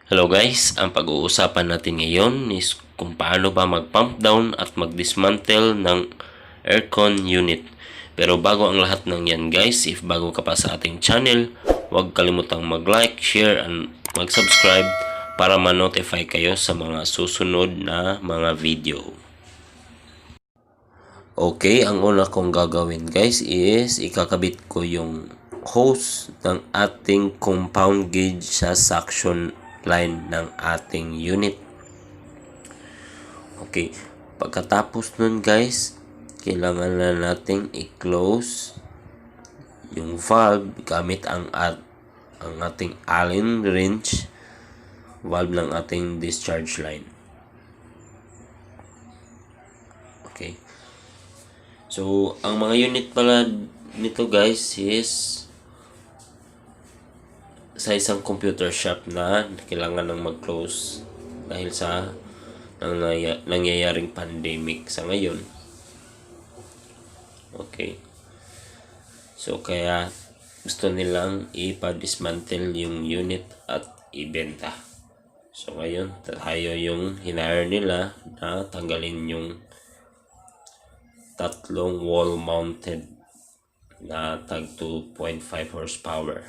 Hello guys, ang pag-uusapan natin ngayon is kung paano ba mag-pump down at mag-dismantle ng aircon unit. Pero bago ang lahat ng yan guys, if bago ka pa sa ating channel, huwag kalimutang mag-like, share, and mag-subscribe para ma-notify kayo sa mga susunod na mga video. Okay, ang una kong gagawin guys is ikakabit ko yung hose ng ating compound gauge sa suction line ng ating unit. Okay, pagkatapos nun guys, kailangan na nating i-close yung valve gamit ang ating Allen wrench valve ng ating discharge line. Okay. So, ang mga unit pala nito guys is sa isang computer shop na kailangan nang mag-close dahil sa nangyayaring pandemic sa ngayon. Okay. So, kaya gusto nilang ipa-dismantle yung unit at ibenta. So, ngayon, tayo yung hinire nila na tanggalin yung tatlong wall-mounted na tag 2.5 horsepower.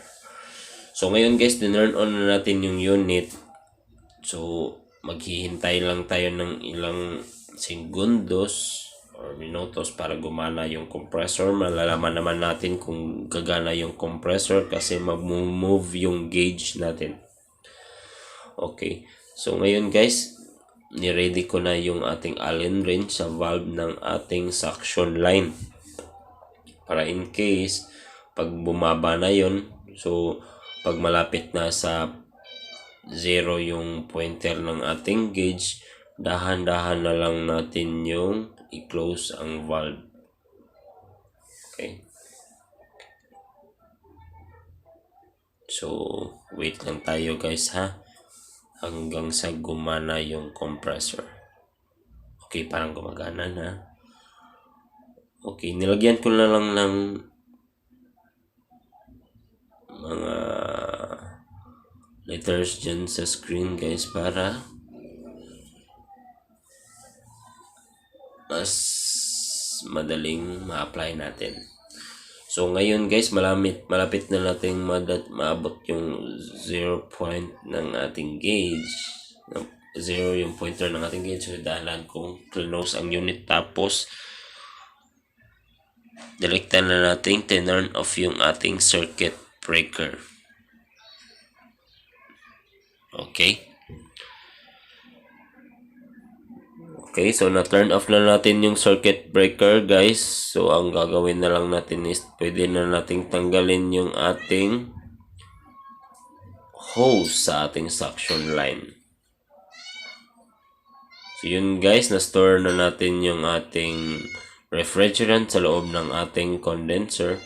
So, ngayon guys, dinurn on na natin yung unit. So, maghihintay lang tayo ng ilang segundos or minutos para gumana yung compressor. Malalaman naman natin kung gagana yung compressor kasi mag-move yung gauge natin. Okay. So, ngayon guys, ni-ready ko na yung ating Allen wrench sa valve ng ating suction line. Para in case, pag bumaba na yun, so, pag malapit na sa 0 yung pointer ng ating gauge, dahan-dahan na lang natin yung i-close ang valve. Okay. So, wait lang tayo guys ha. Hanggang sa gumana yung compressor. Okay, parang gumagana na. Okay, nilagyan ko na lang ng mga letters dyan sa screen guys para mas madaling ma-apply natin. So ngayon guys, malapit na natin maabot yung 0 point ng ating gauge. 0 yung pointer ng ating gauge. So dahalan kong close ang unit, tapos direkta na natin turn off yung ating circuit breaker. Okay. Okay, so na-turn off na natin yung circuit breaker guys. So ang gagawin na lang natin is pwede na nating tanggalin yung ating hose sa ating suction line. So yun guys, na-store na natin yung ating refrigerant sa loob ng ating condenser.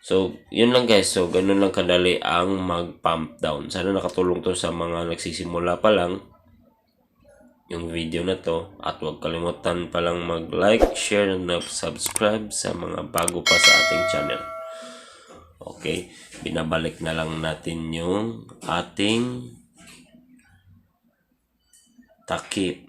So yun lang guys, so ganun lang kadali ang mag-pump down. Sana nakatulong to sa mga nagsisimula pa lang yung video na to, at huwag kalimutan palang mag-like, share, and subscribe sa mga bago pa sa ating channel. Okay, binabalik na lang natin yung ating takip.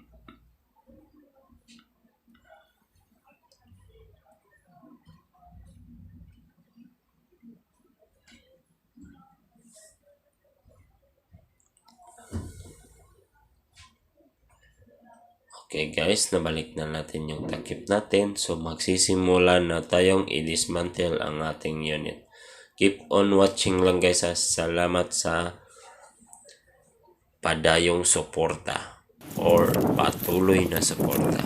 Okay guys, nabalik na natin yung takip natin. So magsisimula na tayong i-dismantle ang ating unit. Keep on watching lang guys ha. Salamat sa padayong suporta or patuloy na suporta.